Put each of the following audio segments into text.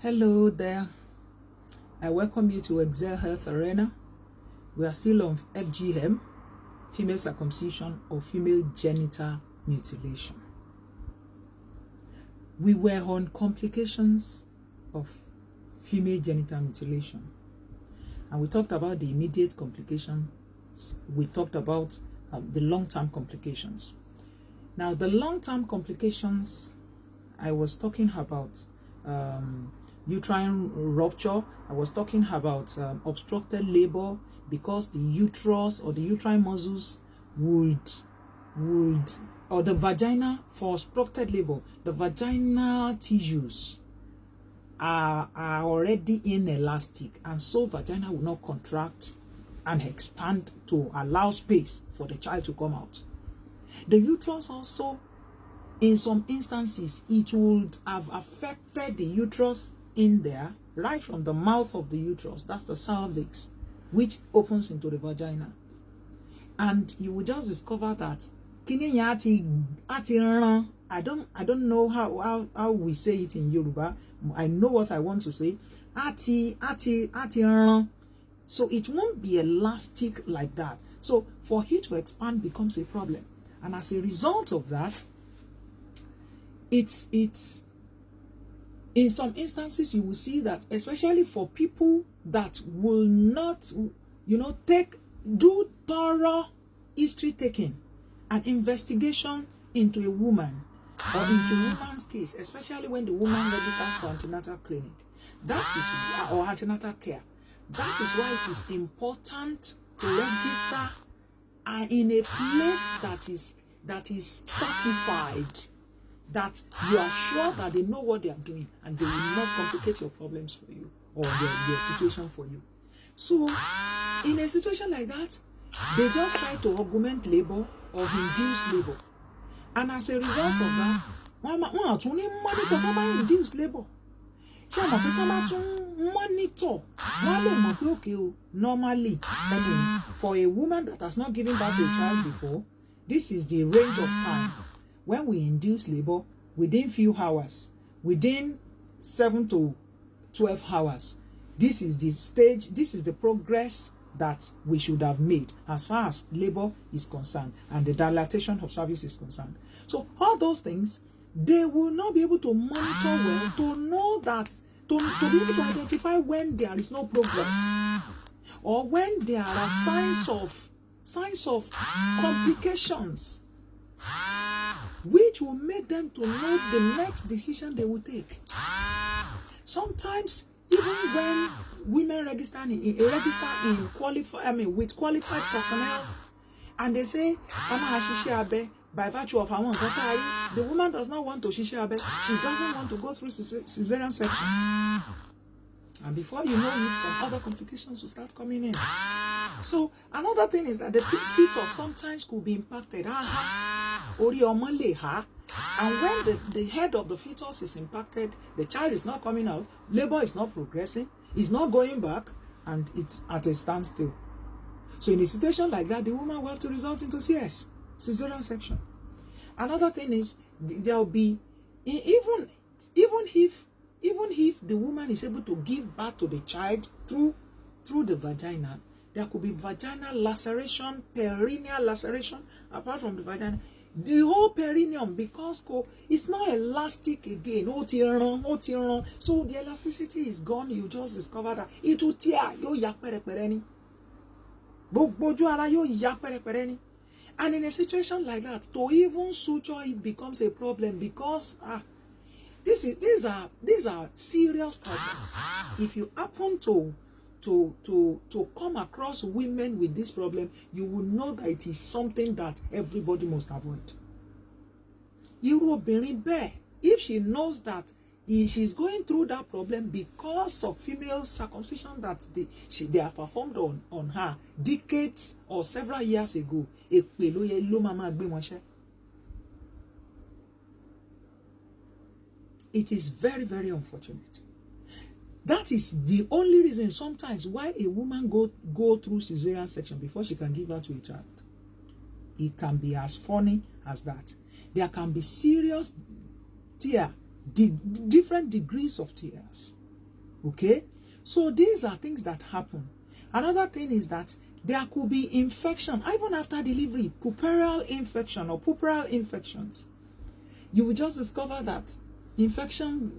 Hello there. I welcome you to Excel Health Arena. We are still on FGM, female circumcision or female genital mutilation. We were on complications of female genital mutilation, and we talked about the immediate complications. We talked about the long-term complications. Now, the long-term complications, I was talking about uterine rupture. I was talking about obstructed labor because the uterus or the uterine muscles would or the vagina, for obstructed labor, the vaginal tissues are already inelastic, and so vagina will not contract and expand to allow space for the child to come out. The uterus also, in some instances, it would have affected the uterus in there, right from the mouth of the uterus, that's the cervix, which opens into the vagina. And you will just discover that I don't know how we say it in Yoruba. I know what I want to say. So it won't be elastic like that. So for it to expand becomes a problem. And as a result of that, it's in some instances you will see that, especially for people that will not, do thorough history taking and investigation into a woman or into a woman's case, especially when the woman registers for antenatal clinic. That is, or antenatal care. That is why it is important to register in a place that is certified, that you are sure that they know what they are doing and they will not complicate your problems for you or your situation for you. So in a situation like that, they just try to augment labor or induce labor, and as a result of that, induce labor. Monitor. Normally, for a woman that has not given birth to a child before, this is the range of time when we induce labor within few hours, within 7 to 12 hours. This is the stage, this is the progress that we should have made as far as labor is concerned and the dilatation of cervix is concerned. So all those things, they will not be able to monitor well to know that, to be able to identify when there is no progress or when there are signs of complications, which will make them to know the next decision they will take. Sometimes, even when women register with qualified personnel, and they say, by virtue of her the woman does not want to shisha abe, she doesn't want to go through cesarean section. And before you know it, some other complications will start coming in. So another thing is that the fetus sometimes could be impacted. And when the head of the fetus is impacted, the child is not coming out, labor is not progressing, it's not going back, and it's at a standstill. So in a situation like that, the woman will have to resort into CS, cesarean section. Another thing is, there will be, even if the woman is able to give birth to the child through the vagina, there could be vaginal laceration, perineal laceration, apart from the vagina. The whole perineum, because it's not elastic again. So the elasticity is gone. You just discover that it will tear. And in a situation like that, to even suture it becomes a problem, because these are serious problems. If you happen to come across women with this problem, you will know that it is something that everybody must avoid. If she knows that she's going through that problem because of female circumcision that they have performed on her decades or several years ago, it is very, very unfortunate. That is the only reason sometimes why a woman go through cesarean section before she can give birth to a child. It can be as funny as that. There can be serious tear, different degrees of tears. Okay? So these are things that happen. Another thing is that there could be infection, even after delivery, puerperal infection or puerperal infections. You will just discover that infection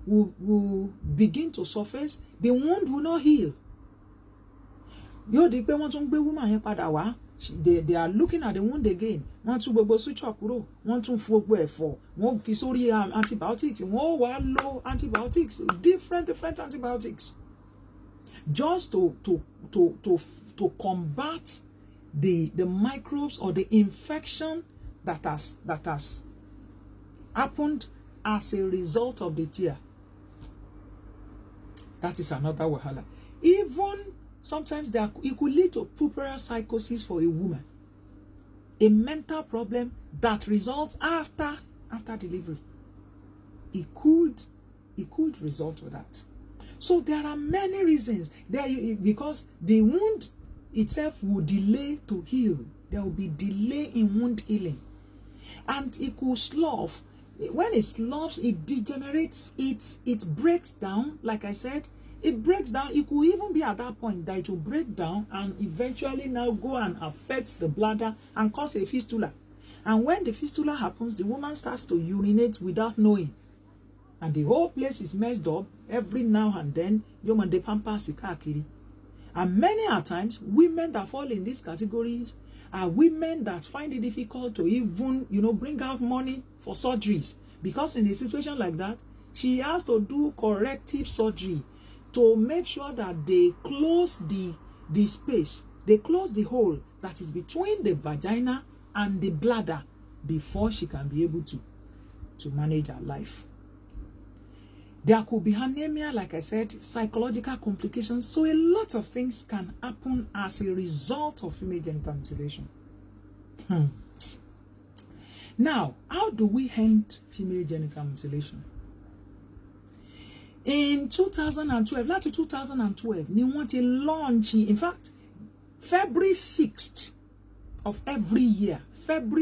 will begin to surface. The wound will not heal. They are looking at the wound again. Want to go switch up, want to for want antibiotics, low antibiotics, different antibiotics. Just to combat the microbes or the infection that has happened as a result of the tear. That is another wahala. Even sometimes it could lead to puerperal psychosis for a woman, a mental problem that results after delivery. It could result to that. So there are many reasons because the wound itself will delay to heal. There will be delay in wound healing, and it could slough. When it sloughs, it degenerates. It breaks down. Like I said, it breaks down. It could even be at that point that it will break down and eventually now go and affect the bladder and cause a fistula. And when the fistula happens, the woman starts to urinate without knowing. And the whole place is messed up. Every now and then, de pampa sikakiri. And many a times, women that fall in these categories are women that find it difficult to even, bring out money for surgeries. Because in a situation like that, she has to do corrective surgery to make sure that they close the space, they close the hole that is between the vagina and the bladder before she can be able to manage her life. There could be anemia, like I said, psychological complications. So a lot of things can happen as a result of female genital mutilation. Now, how do we end female genital mutilation? In 2012, last 2012, they want to launch, in fact, February 6th of every year, is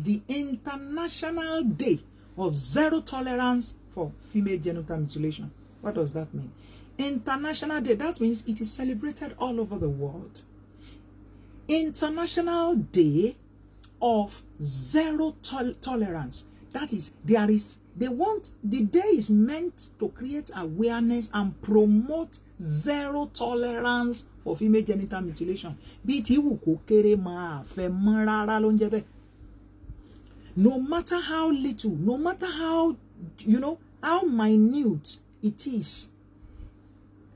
the International Day of Zero Tolerance for Female Genital Mutilation. What does that mean? International Day, that means it is celebrated all over the world. International Day of Zero Tolerance. That is, the day is meant to create awareness and promote zero tolerance for female genital mutilation. No matter how little, no matter how, how minute it is,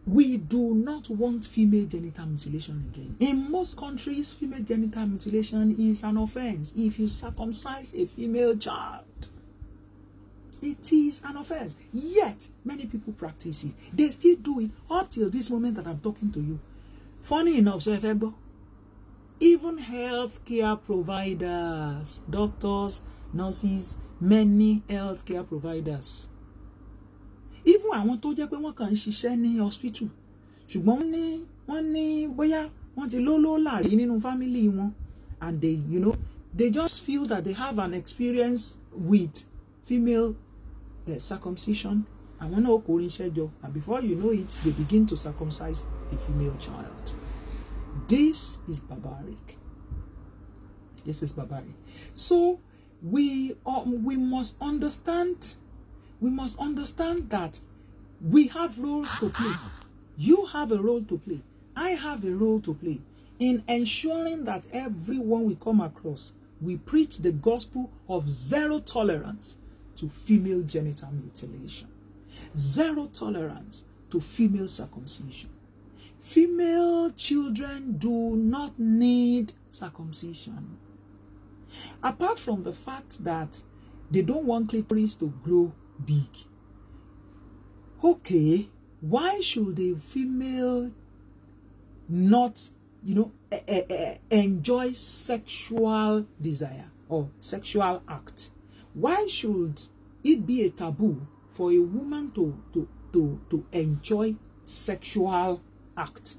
we do not want female genital mutilation again. In most countries, female genital mutilation is an offense. If you circumcise a female child, it is an offense. Yet, many people practice it. They still do it up till this moment that I'm talking to you. Funny enough, even healthcare providers, doctors, nurses, many healthcare providers, even àwọn tó jẹ́ pé wọ́n kàn ń ṣiṣẹ́ ní hospital, ṣùgbọ́n wọ́n ní bóyá wọ́n ti lóló láàrí nínú family wọn, and they just feel that they have an experience with female circumcision, and before you know it, they begin to circumcise a female child. This is barbaric. This is barbaric. So we must understand. We must understand that we have roles to play. You have a role to play. I have a role to play in ensuring that everyone we come across, we preach the gospel of zero tolerance to female genital mutilation. Zero tolerance to female circumcision. Female children do not need circumcision. Apart from the fact that they don't want clitoris to grow big. Okay, why should a female not, enjoy sexual desire or sexual act? Why should it be a taboo for a woman to enjoy sexual act?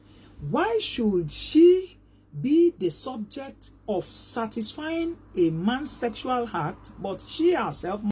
Why should she be the subject of satisfying a man's sexual act, but she herself